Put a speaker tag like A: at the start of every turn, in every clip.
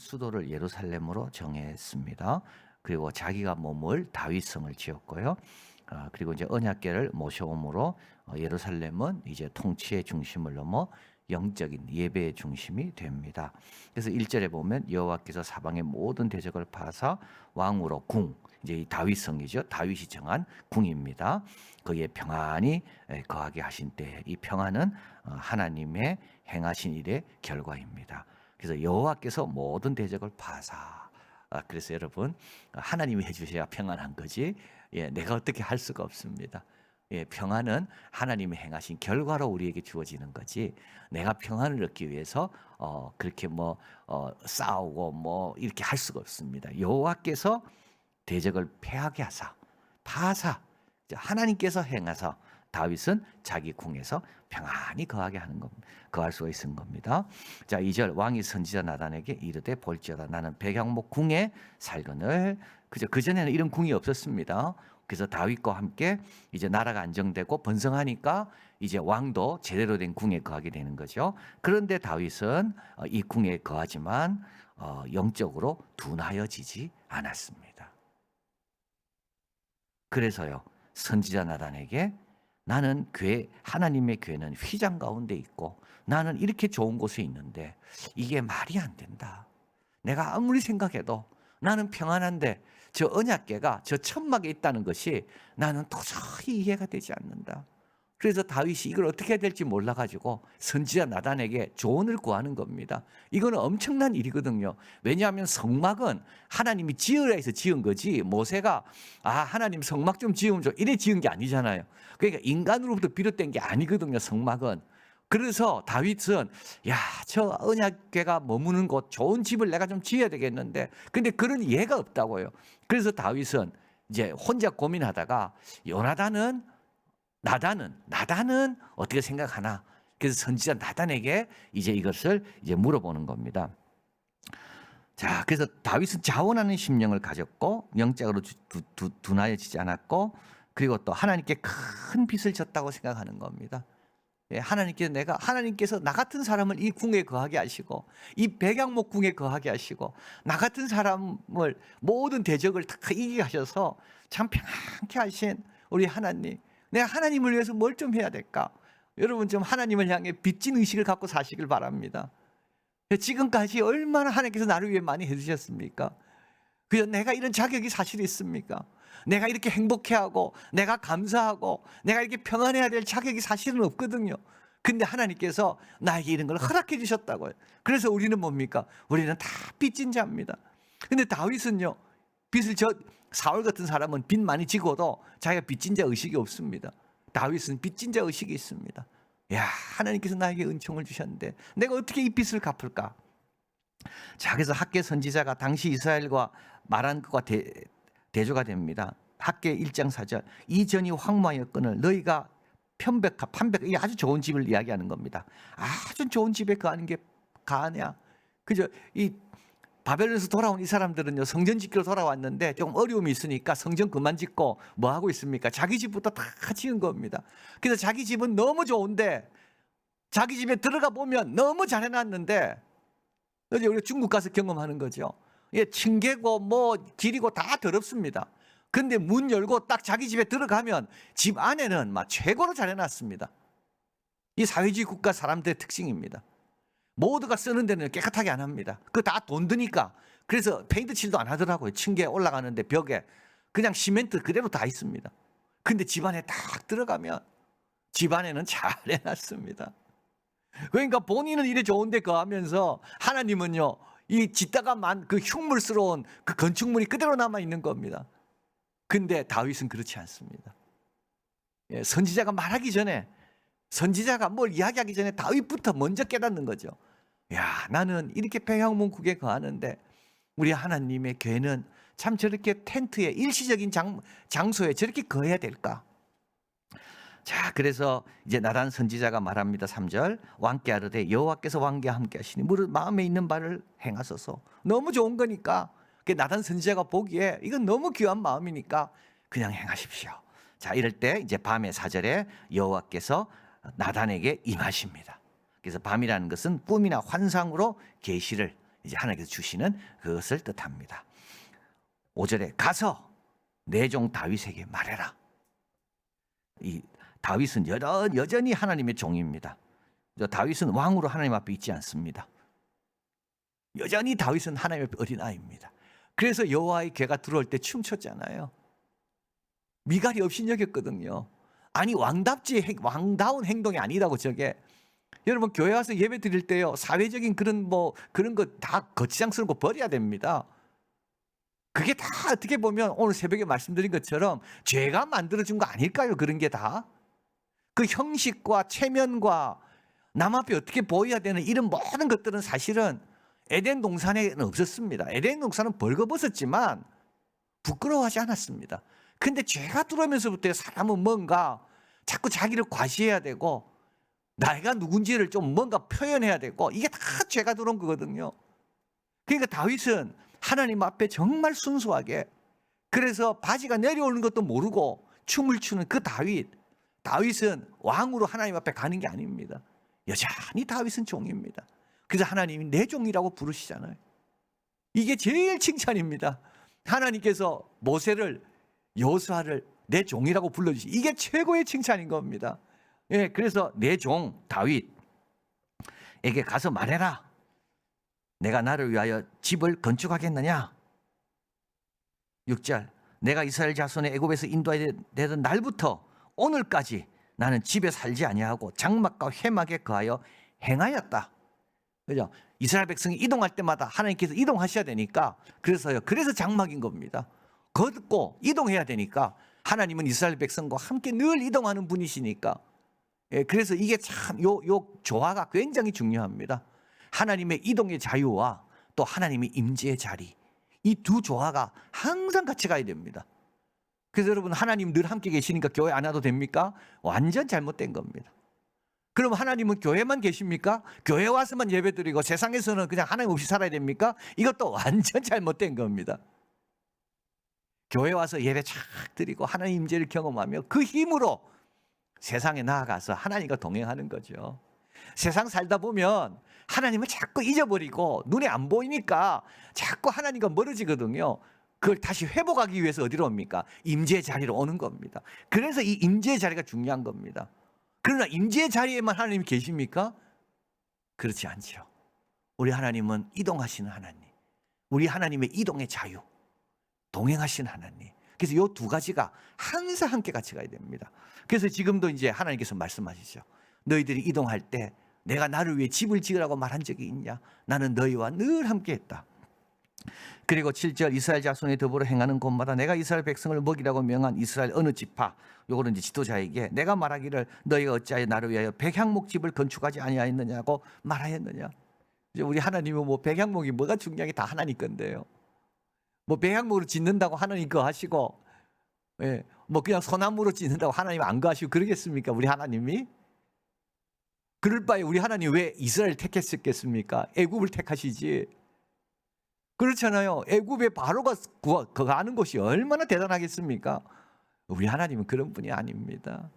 A: 수도를 예루살렘으로 정했습니다. 그리고 자기가 머물 다윗성을 지었고요. 그리고 이제 언약궤를 모셔옴으로 예루살렘은 이제 통치의 중심을 넘어 영적인 예배의 중심이 됩니다. 그래서 1절에 보면 여호와께서 사방의 모든 대적을 파사 왕으로 궁, 이제 이 다윗성이죠. 다윗이 정한 궁입니다. 거기에 평안이 거하게 하신 때, 이 평안은 하나님의 행하신 일의 결과입니다. 그래서 여호와께서 모든 대적을 파사. 그래서 여러분, 하나님이 해주셔야 평안한 거지, 내가 어떻게 할 수가 없습니다. 평안은 하나님이 행하신 결과로 우리에게 주어지는 거지, 내가 평안을 얻기 위해서 그렇게 싸우고 이렇게 할 수가 없습니다. 여호와께서 대적을 패하게 하사 파사, 하나님께서 행하사 다윗은 자기 궁에서 평안히 거하게 하는 겁니다. 거할 수가 있는 겁니다. 자, 2절 왕이 선지자 나단에게 이르되 볼지어다 나는 백향목 궁에 살거늘. 그 전에는 이런 궁이 없었습니다. 그래서 다윗과 함께 이제 나라가 안정되고 번성하니까 이제 왕도 제대로 된 궁에 거하게 되는 거죠. 그런데 다윗은 이 궁에 거하지만 영적으로 둔하여지지 않았습니다. 그래서요, 선지자 나단에게 나는 하나님의 교회는 휘장 가운데 있고 나는 이렇게 좋은 곳에 있는데 이게 말이 안 된다. 내가 아무리 생각해도 나는 평안한데 저 언약궤가 저 천막에 있다는 것이 나는 도저히 이해가 되지 않는다. 그래서 다윗이 이걸 어떻게 해야 될지 몰라가지고 선지자 나단에게 조언을 구하는 겁니다. 이거는 엄청난 일이거든요. 왜냐하면 성막은 하나님이 지으라 해서 지은 거지, 모세가 하나님 성막 좀 지으면 좀 이래 지은 게 아니잖아요. 그러니까 인간으로부터 비롯된 게 아니거든요, 성막은. 그래서 다윗은 저 언약궤가 머무는 곳 좋은 집을 내가 좀 지어야 되겠는데, 근데 그런 이해가 없다고요. 그래서 다윗은 이제 혼자 고민하다가 나단은 어떻게 생각하나? 그래서 선지자 나단에게 이제 이것을 이제 물어보는 겁니다. 자, 그래서 다윗은 자원하는 심령을 가졌고 영적으로 둔하여지지 않았고, 그리고 또 하나님께 큰 빚을 졌다고 생각하는 겁니다. 하나님께서 나 같은 사람을 이 궁에 거하게 하시고 이 백향목 궁에 거하게 하시고 나 같은 사람을 모든 대적을 다 이기게 하셔서 참 평안케 하신 우리 하나님, 내가 하나님을 위해서 뭘 좀 해야 될까? 여러분 좀 하나님을 향해 빚진 의식을 갖고 사시길 바랍니다. 지금까지 얼마나 하나님께서 나를 위해 많이 해주셨습니까? 그래서 내가 이런 자격이 사실 있습니까? 내가 이렇게 행복해하고 내가 감사하고 내가 이렇게 평안해야 될 자격이 사실은 없거든요. 근데 하나님께서 나에게 이런 걸 허락해 주셨다고요. 그래서 우리는 뭡니까? 우리는 다 빚진 자입니다. 근데 다윗은요, 사울 같은 사람은 빚 많이 지고도 자기가 빚진 자 의식이 없습니다. 다윗은 빚진 자 의식이 있습니다. 하나님께서 나에게 은총을 주셨는데 내가 어떻게 이 빚을 갚을까? 자, 그래서 학개 선지자가 당시 이스라엘과 말한 것과 대조가 됩니다. 학개 1장 4절 이전이 황무하였거늘 너희가 판백, 이 아주 좋은 집을 이야기하는 겁니다. 아주 좋은 집에 거하는 게 가하냐? 그죠? 이 바벨론에서 돌아온 이 사람들은요, 성전 짓기로 돌아왔는데 조금 어려움이 있으니까 성전 그만 짓고 뭐 하고 있습니까? 자기 집부터 다 지은 겁니다. 그래서 자기 집은 너무 좋은데 자기 집에 들어가 보면 너무 잘 해놨는데, 어제 우리가 중국 가서 경험하는 거죠. 층계고 길이고 다 더럽습니다. 근데 문 열고 딱 자기 집에 들어가면 집 안에는 막 최고로 잘 해놨습니다. 이 사회주의 국가 사람들의 특징입니다. 모두가 쓰는 데는 깨끗하게 안 합니다. 그거 다 돈 드니까. 그래서 페인트 칠도 안 하더라고요. 층계 올라가는데 벽에 그냥 시멘트 그대로 다 있습니다. 근데 집 안에 딱 들어가면 집 안에는 잘 해놨습니다. 그러니까 본인은 이래 좋은데 거하면서 하나님은요, 이 짓다가 그 흉물스러운 그 건축물이 그대로 남아 있는 겁니다. 근데 다윗은 그렇지 않습니다. 선지자가 말하기 전에, 선지자가 뭘 이야기하기 전에 다윗부터 먼저 깨닫는 거죠. 나는 이렇게 백향목 궁에 거하는데 우리 하나님의 교회는 참 저렇게 텐트에 일시적인 장소에 저렇게 거해야 될까? 자, 그래서 이제 나단 선지자가 말합니다. 3절 왕께 아뢰되 여호와께서 왕과 함께 하시니 무릇 마음에 있는 바를 행하소서. 너무 좋은 거니까 나단 선지자가 보기에 이건 너무 귀한 마음이니까 그냥 행하십시오. 자, 이럴 때 이제 밤에 4절에 여호와께서 나단에게 임하십니다. 그래서 밤이라는 것은 꿈이나 환상으로 계시를 이제 하나님께서 주시는 그것을 뜻합니다. 5절에 가서 내 종 다윗에게 말해라. 이 다윗은 여전히 하나님의 종입니다. 다윗은 왕으로 하나님 앞에 있지 않습니다. 여전히 다윗은 하나님 앞에 어린아이입니다. 그래서 여호와의 괴가 들어올 때 춤췄잖아요. 미갈이 업신여겼거든요. 아니 왕다운 행동이 아니라고 저게. 여러분 교회 와서 예배 드릴 때요 사회적인 그런 거 다 거치장스러운 거 버려야 됩니다. 그게 다 어떻게 보면 오늘 새벽에 말씀드린 것처럼 죄가 만들어준 거 아닐까요? 그런 게 다. 그 형식과 체면과 남 앞에 어떻게 보여야 되는 이런 모든 것들은 사실은 에덴 동산에는 없었습니다. 에덴 동산은 벌거벗었지만 부끄러워하지 않았습니다. 근데 죄가 들어오면서부터 사람은 뭔가 자꾸 자기를 과시해야 되고 내가 누군지를 좀 뭔가 표현해야 되고 이게 다 죄가 들어온 거거든요. 그러니까 다윗은 하나님 앞에 정말 순수하게, 그래서 바지가 내려오는 것도 모르고 춤을 추는 그 다윗은 왕으로 하나님 앞에 가는 게 아닙니다. 여전히 다윗은 종입니다. 그래서 하나님이 내 종이라고 부르시잖아요. 이게 제일 칭찬입니다. 하나님께서 모세를, 여호수아를 내 종이라고 불러주시, 이게 최고의 칭찬인 겁니다. 예, 그래서 내 종 다윗에게 가서 말해라. 내가 나를 위하여 집을 건축하겠느냐. 6절 내가 이스라엘 자손의 애굽에서 인도하던 날부터 오늘까지 나는 집에 살지 아니하고 장막과 회막에 거하여 행하였다. 그죠? 이스라엘 백성이 이동할 때마다 하나님께서 이동하셔야 되니까 그래서 장막인 겁니다. 걷고 이동해야 되니까 하나님은 이스라엘 백성과 함께 늘 이동하는 분이시니까. 예, 그래서 이게 참 요 조화가 굉장히 중요합니다. 하나님의 이동의 자유와 또 하나님의 임재의 자리, 이 두 조화가 항상 같이 가야 됩니다. 그래서 여러분 하나님 늘 함께 계시니까 교회 안 와도 됩니까? 완전 잘못된 겁니다. 그럼 하나님은 교회만 계십니까? 교회 와서만 예배드리고 세상에서는 그냥 하나님 없이 살아야 됩니까? 이것도 완전 잘못된 겁니다. 교회 와서 예배 쫙 드리고 하나님 임재를 경험하며 그 힘으로 세상에 나아가서 하나님과 동행하는 거죠. 세상 살다 보면 하나님을 자꾸 잊어버리고 눈에 안 보이니까 자꾸 하나님과 멀어지거든요. 그걸 다시 회복하기 위해서 어디로 옵니까? 임재의 자리로 오는 겁니다. 그래서 이 임재의 자리가 중요한 겁니다. 그러나 임재의 자리에만 하나님이 계십니까? 그렇지 않죠. 우리 하나님은 이동하시는 하나님, 우리 하나님의 이동의 자유, 동행하시는 하나님. 그래서 이 두 가지가 항상 함께 같이 가야 됩니다. 그래서 지금도 이제 하나님께서 말씀하시죠. 너희들이 이동할 때 내가 나를 위해 집을 지으라고 말한 적이 있냐? 나는 너희와 늘 함께 했다. 그리고 7절 이스라엘 자손이 더불어 행하는 곳마다 내가 이스라엘 백성을 먹이라고 명한 이스라엘 어느 지파, 요거는 이제 지도자에게 내가 말하기를 너희가 어찌하여 나를 위하여 백향목집을 건축하지 아니하였느냐고 말하였느냐. 이제 우리 하나님은 백향목이 뭐가 중요한 게 다 하나님 건데요. 백향목으로 짓는다고 하나님 거 하시고, 예, 그냥 소나무로 짓는다고 하나님 안 거하시고 그러겠습니까? 우리 하나님이? 그럴 바에 우리 하나님 왜 이스라엘 택했겠습니까? 애굽을 택하시지. 그렇잖아요. 애굽에 바로가 가는 곳이 얼마나 대단하겠습니까? 우리 하나님은 그런 분이 아닙니다.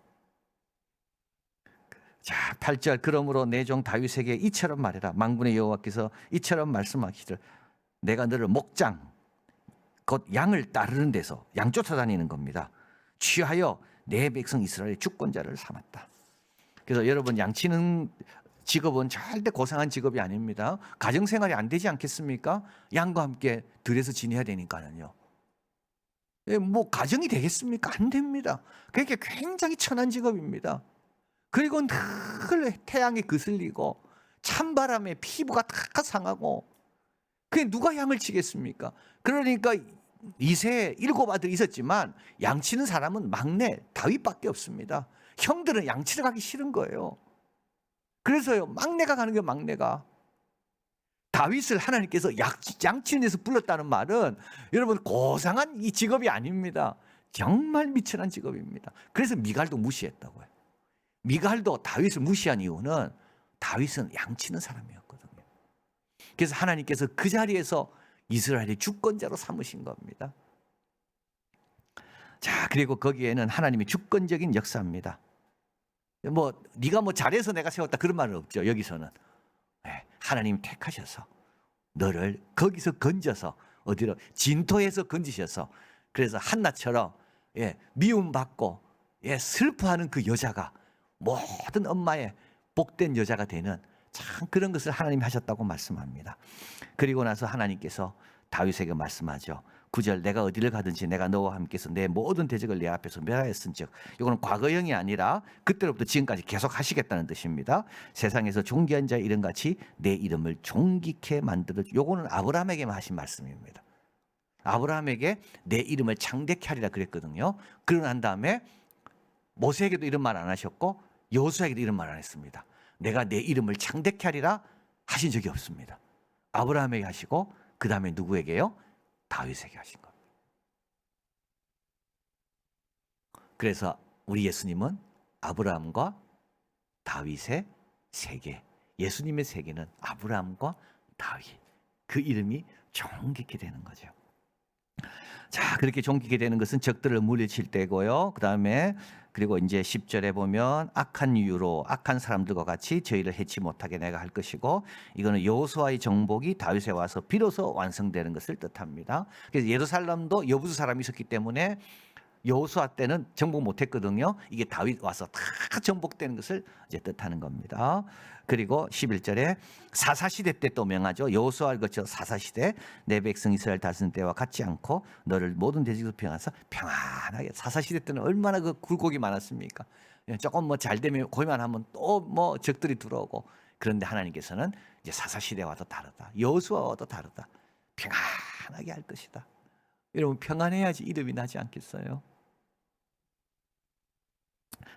A: 자, 8절 그러므로 내 종 다윗에게 이처럼 말해라. 만군의 여호와께서 이처럼 말씀하시기를 내가 너를 목장 곧 양을 따르는 데서 양 쫓아다니는 겁니다. 취하여 내 백성 이스라엘의 주권자를 삼았다. 그래서 여러분 양치는 직업은 절대 고상한 직업이 아닙니다. 가정생활이 안 되지 않겠습니까? 양과 함께 들에서 지내야 되니까는요. 가정이 되겠습니까? 안 됩니다. 그게 굉장히 천한 직업입니다. 그리고 늘 태양에 거슬리고 찬바람에 피부가 다 상하고 그게 누가 양을 치겠습니까? 그러니까 이세 7 아들이 있었지만 양치는 사람은 막내 다윗밖에 없습니다. 형들은 양치러 가기 싫은 거예요. 그래서요 막내가 가는 게 막내가. 다윗을 하나님께서 양치는 데서 불렀다는 말은 여러분 고상한 이 직업이 아닙니다. 정말 미천한 직업입니다. 그래서 미갈도 무시했다고요. 미갈도 다윗을 무시한 이유는 다윗은 양치는 사람이었거든요. 그래서 하나님께서 그 자리에서 이스라엘의 주권자로 삼으신 겁니다. 자, 그리고 거기에는 하나님의 주권적인 역사입니다. 네가 잘해서 내가 세웠다 그런 말은 없죠. 여기서는 하나님 택하셔서 너를 거기서 건져서 어디로 진토에서 건지셔서 그래서 한나처럼 미움받고 슬퍼하는 그 여자가 모든 엄마의 복된 여자가 되는 참 그런 것을 하나님이 하셨다고 말씀합니다. 그리고 나서 하나님께서 다윗에게 말씀하죠. 9절 내가 어디를 가든지 내가 너와 함께서 내 모든 대적을 내 앞에서 멸하였은즉 이거는 과거형이 아니라 그때로부터 지금까지 계속 하시겠다는 뜻입니다. 세상에서 존귀한 자의 이름같이 내 이름을 존귀케 만들어 요거는 아브라함에게만 하신 말씀입니다. 아브라함에게 내 이름을 창대케 하리라 그랬거든요. 그러고 난 다음에 모세에게도 이런 말 안 하셨고 여호수아에게도 이런 말 안 했습니다. 내가 내 이름을 창대케 하리라 하신 적이 없습니다. 아브라함에게 하시고 그 다음에 누구에게요? 다윗에게 하신 겁니다. 그래서 우리 예수님은 아브라함과 다윗의 세계, 예수님의 세계는 아브라함과 다윗, 그 이름이 존귀케 되는 거죠. 자, 그렇게 존귀케 되는 것은 적들을 물리칠 때고요. 그 다음에 그리고 이제 10절에 보면 악한 이유로 악한 사람들과 같이 저희를 해치 못하게 내가 할 것이고, 이거는 여호수아의 정복이 다윗에 와서 비로소 완성되는 것을 뜻합니다. 그래서 예루살렘도 여부수 사람이 있었기 때문에 여호수아 때는 정복 못했거든요. 이게 다윗 와서 다 정복되는 것을 이제 뜻하는 겁니다. 그리고 11절에 사사시대 때 또 명하죠. 여호수아를 거쳐 사사시대 내 백성 이스라엘 다스린 때와 같지 않고 너를 모든 대적에서 평안해서 평안하게. 사사시대 때는 얼마나 그 굴곡이 많았습니까? 조금 뭐 잘 되면 거기만 하면 또 뭐 적들이 들어오고. 그런데 하나님께서는 이제 사사시대와도 다르다, 여호수아와도 다르다, 평안하게 할 것이다. 여러분, 평안해야지 이름이 나지 않겠어요?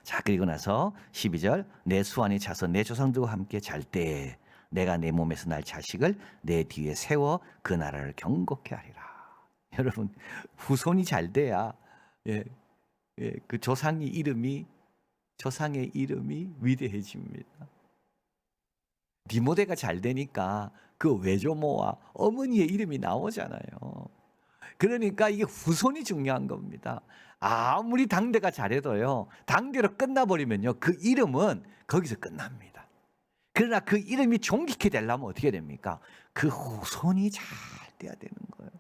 A: 자, 그리고 나서 12절 내 수완이 차서 내 조상들과 함께 잘 때 내가 내 몸에서 날 자식을 내 뒤에 세워 그 나라를 경고케 하리라. 여러분, 후손이 잘 돼야 그 조상의 이름이 위대해집니다. 디모데가 잘 되니까 그 외조모와 어머니의 이름이 나오잖아요. 그러니까 이게 후손이 중요한 겁니다. 아무리 당대가 잘해도요, 당대로 끝나버리면요, 그 이름은 거기서 끝납니다. 그러나 그 이름이 존귀케 되려면 어떻게 됩니까? 그 후손이 잘 돼야 되는 거예요.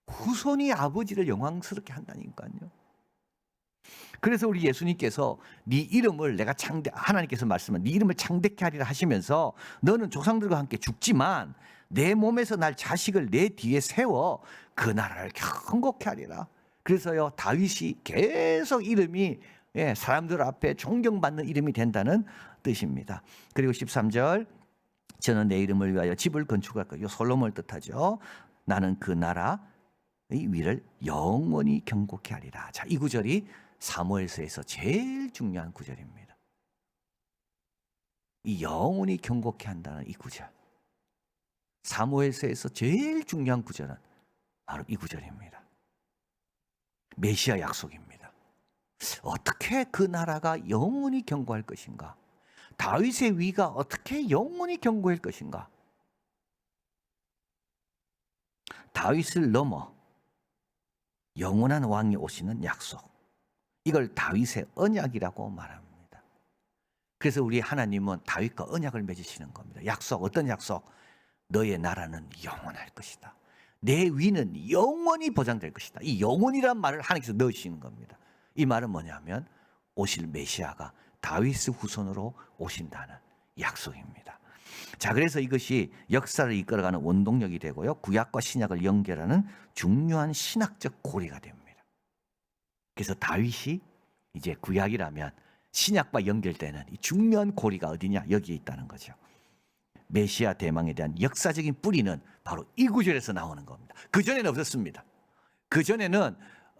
A: 후손이 아버지를 영광스럽게 한다니까요. 그래서 우리 예수님께서 네 이름을 내가 하나님께서 말씀은 네 이름을 창대케 하리라 하시면서 너는 조상들과 함께 죽지만 내 몸에서 날 자식을 내 뒤에 세워 그 나라를 경고케 하리라. 그래서요, 다윗이 계속 이름이 사람들 앞에 존경받는 이름이 된다는 뜻입니다. 그리고 13절 저는 내 이름을 위하여 집을 건축할 거예요. 솔로몬을 뜻하죠. 나는 그 나라의 위를 영원히 경고케 하리라. 자, 이 구절이 사무엘서에서 제일 중요한 구절입니다. 이 영원히 경고케 한다는 이 구절, 사무엘서에서 제일 중요한 구절은 바로 이 구절입니다. 메시아 약속입니다. 어떻게 그 나라가 영원히 경고할 것인가? 다윗의 위가 어떻게 영원히 경고할 것인가? 다윗을 넘어 영원한 왕이 오시는 약속, 이걸 다윗의 언약이라고 말합니다. 그래서 우리 하나님은 다윗과 언약을 맺으시는 겁니다. 약속, 어떤 약속? 너의 나라는 영원할 것이다. 내 위는 영원히 보장될 것이다. 이 영원이란 말을 하나님께서 넣으시는 겁니다. 이 말은 뭐냐면 오실 메시아가 다윗의 후손으로 오신다는 약속입니다. 자, 그래서 이것이 역사를 이끌어가는 원동력이 되고요, 구약과 신약을 연결하는 중요한 신학적 고리가 됩니다. 그래서 다윗이 이제 구약이라면 신약과 연결되는 이 중요한 고리가 어디냐? 여기에 있다는 거죠. 메시아 대망에 대한 역사적인 뿌리는 바로 이 구절에서 나오는 겁니다. 그전에는 없었습니다. 그전에는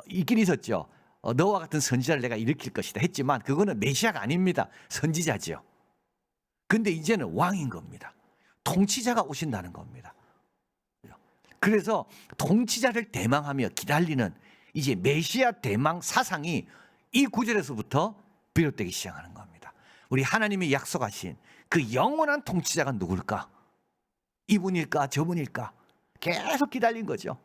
A: 있긴 있었죠. 너와 같은 선지자를 내가 일으킬 것이다 했지만 그거는 메시아가 아닙니다. 선지자죠. 근데 이제는 왕인 겁니다. 통치자가 오신다는 겁니다. 그래서 통치자를 대망하며 기다리는 이제 메시아 대망 사상이 이 구절에서부터 비롯되기 시작하는 겁니다. 우리 하나님이 약속하신 그 영원한 통치자가 누굴까? 이분일까? 저분일까? 계속 기다린 거죠.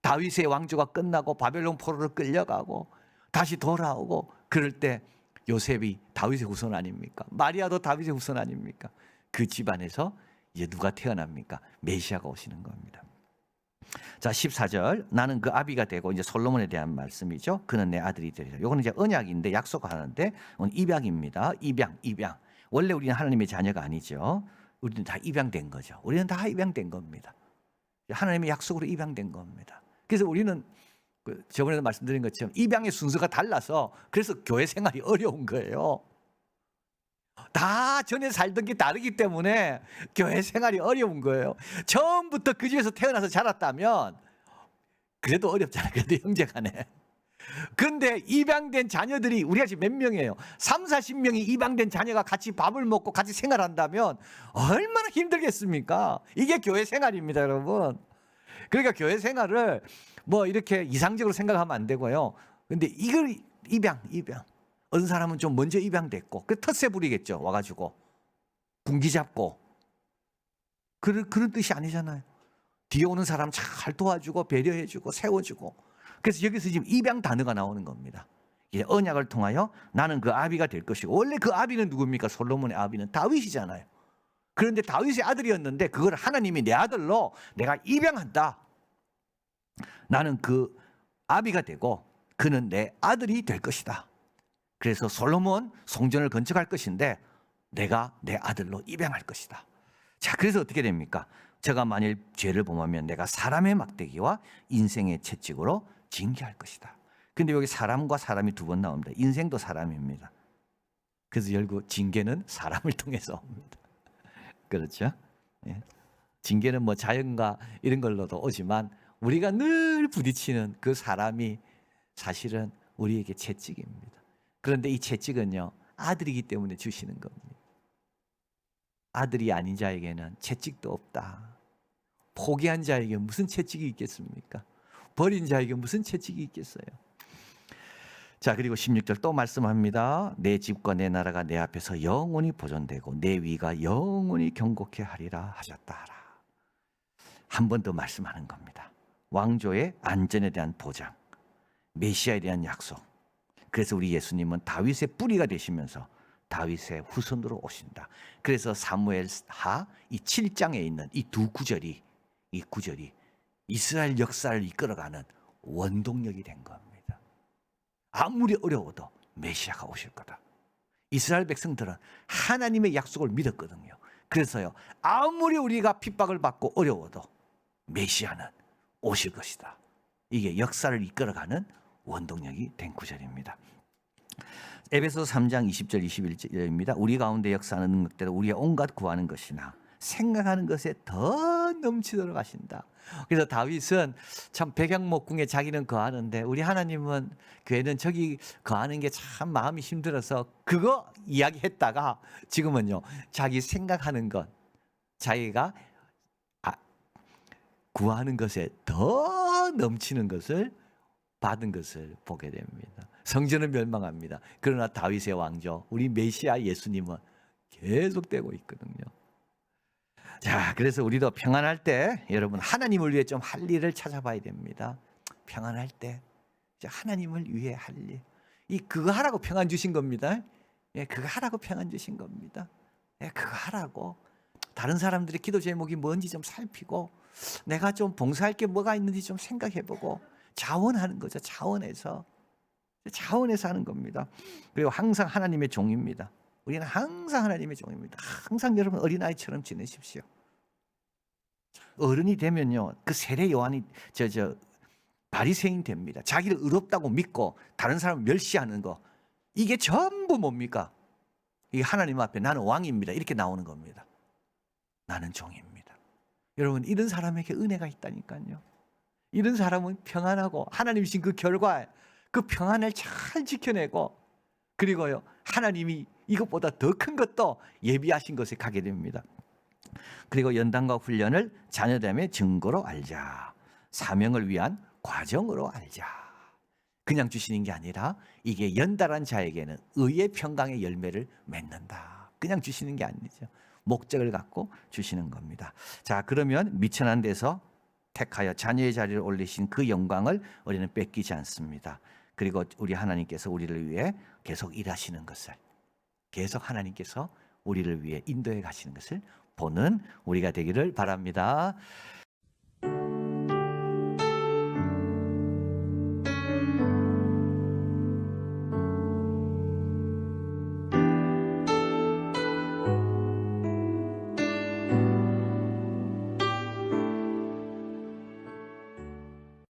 A: 다윗의 왕조가 끝나고 바벨론 포로로 끌려가고 다시 돌아오고, 그럴 때 요셉이 다윗의 후손 아닙니까? 마리아도 다윗의 후손 아닙니까? 그 집안에서 이제 누가 태어납니까? 메시아가 오시는 겁니다. 자, 14절. 나는 그 아비가 되고, 이제 솔로몬에 대한 말씀이죠. 그는 내 아들이 되리라. 이거는 이제 언약인데 약속하는데 오늘 입양입니다. 입양. 원래 우리는 하나님의 자녀가 아니죠. 우리는 다 입양된 거죠. 우리는 다 입양된 겁니다. 하나님의 약속으로 입양된 겁니다. 그래서 우리는 저번에도 말씀드린 것처럼 입양의 순서가 달라서 그래서 교회 생활이 어려운 거예요. 다 전에 살던 게 다르기 때문에 교회 생활이 어려운 거예요. 처음부터 그 집에서 태어나서 자랐다면 그래도 어렵잖아요. 그래도 형제간에. 근데 입양된 자녀들이 우리가 지금 몇 명이에요? 30-40명이 입양된 자녀가 같이 밥을 먹고 같이 생활한다면 얼마나 힘들겠습니까? 이게 교회 생활입니다, 여러분. 그러니까 교회 생활을 뭐 이렇게 이상적으로 생각하면 안 되고요. 근데 이걸 입양. 어떤 사람은 좀 먼저 입양됐고 그 텃세 부리겠죠. 와가지고 군기 잡고 그런 뜻이 아니잖아요. 뒤에 오는 사람 잘 도와주고 배려해주고 세워주고. 그래서 여기서 지금 입양 단어가 나오는 겁니다. 이제 언약을 통하여 나는 그 아비가 될 것이고, 원래 그 아비는 누굽니까? 솔로몬의 아비는 다윗이잖아요. 그런데 다윗의 아들이었는데 그걸 하나님이 내 아들로 내가 입양한다. 나는 그 아비가 되고 그는 내 아들이 될 것이다. 그래서 솔로몬 성전을 건축할 것인데 내가 내 아들로 입양할 것이다. 자, 그래서 어떻게 됩니까? 제가 만일 죄를 범하면 내가 사람의 막대기와 인생의 채찍으로 징계할 것이다. 근데 여기 사람과 사람이 두 번 나옵니다. 인생도 사람입니다. 그래서 결국 징계는 사람을 통해서 옵니다. 그렇죠? 예. 징계는 뭐 자연과 이런 걸로도 오지만 우리가 늘 부딪히는 그 사람이 사실은 우리에게 채찍입니다. 그런데 이 채찍은요, 아들이기 때문에 주시는 겁니다. 아들이 아닌 자에게는 채찍도 없다. 포기한 자에게 무슨 채찍이 있겠습니까? 버린 자에게 무슨 채찍이 있겠어요? 자, 그리고 16절 또 말씀합니다. 내 집과 내 나라가 내 앞에서 영원히 보존되고 내 위가 영원히 경고케 하리라 하셨다. 한 번 더 말씀하는 겁니다. 왕조의 안전에 대한 보장, 메시아에 대한 약속. 그래서 우리 예수님은 다윗의 뿌리가 되시면서 다윗의 후손으로 오신다. 그래서 사무엘하 이 7장에 있는 이 두 구절이, 이 구절이 이스라엘 역사를 이끌어가는 원동력이 된 겁니다. 아무리 어려워도 메시아가 오실 거다. 이스라엘 백성들은 하나님의 약속을 믿었거든요. 그래서요, 아무리 우리가 핍박을 받고 어려워도 메시아는 오실 것이다. 이게 역사를 이끌어가는 원동력이 된 구절입니다. 에베소서 3장 20절 21절입니다. 우리 가운데 역사하는 능력대로 우리의 온갖 구하는 것이나 생각하는 것에 더 넘치도록 하신다. 그래서 다윗은 참 백양목궁에 자기는 거하는데 우리 하나님은 교회는 저기 거하는 게 참 마음이 힘들어서 그거 이야기했다가 지금은요, 자기 생각하는 것, 자기가 구하는 것에 더 넘치는 것을 받은 것을 보게 됩니다. 성전은 멸망합니다. 그러나 다윗의 왕조, 우리 메시아 예수님은 계속되고 있거든요. 자, 그래서 우리도 평안할 때 여러분 하나님을 위해 좀 할 일을 찾아봐야 됩니다. 평안할 때 하나님을 위해 할 일, 그거 하라고 평안 주신 겁니다. 예, 그거 하라고 평안 주신 겁니다. 예, 그거 하라고. 다른 사람들의 기도 제목이 뭔지 좀 살피고 내가 좀 봉사할 게 뭐가 있는지 좀 생각해보고 자원하는 거죠. 자원해서 하는 겁니다. 그리고 항상 하나님의 종입니다. 우리는 항상 하나님의 종입니다. 항상 여러분 어린아이처럼 지내십시오. 어른이 되면요, 그 세례 요한이 바리새인 됩니다. 자기를 의롭다고 믿고 다른 사람을 멸시하는 거, 이게 전부 뭡니까? 이게 하나님 앞에 나는 왕입니다, 이렇게 나오는 겁니다. 나는 종입니다. 여러분, 이런 사람에게 은혜가 있다니까요. 이런 사람은 평안하고 하나님 주신 그 결과, 그 평안을 잘 지켜내고, 그리고요, 하나님이 이것보다 더 큰 것도 예비하신 것에 가게 됩니다. 그리고 연단과 훈련을 자녀됨의 증거로 알자. 사명을 위한 과정으로 알자. 그냥 주시는 게 아니라 이게 연달한 자에게는 의의 평강의 열매를 맺는다. 그냥 주시는 게 아니죠. 목적을 갖고 주시는 겁니다. 자, 그러면 미천한 데서 택하여 자녀의 자리를 올리신 그 영광을 우리는 뺏기지 않습니다. 그리고 우리 하나님께서 우리를 위해 계속 일하시는 것을, 계속 하나님께서 우리를 위해 인도해 가시는 것을 보는 우리가 되기를 바랍니다.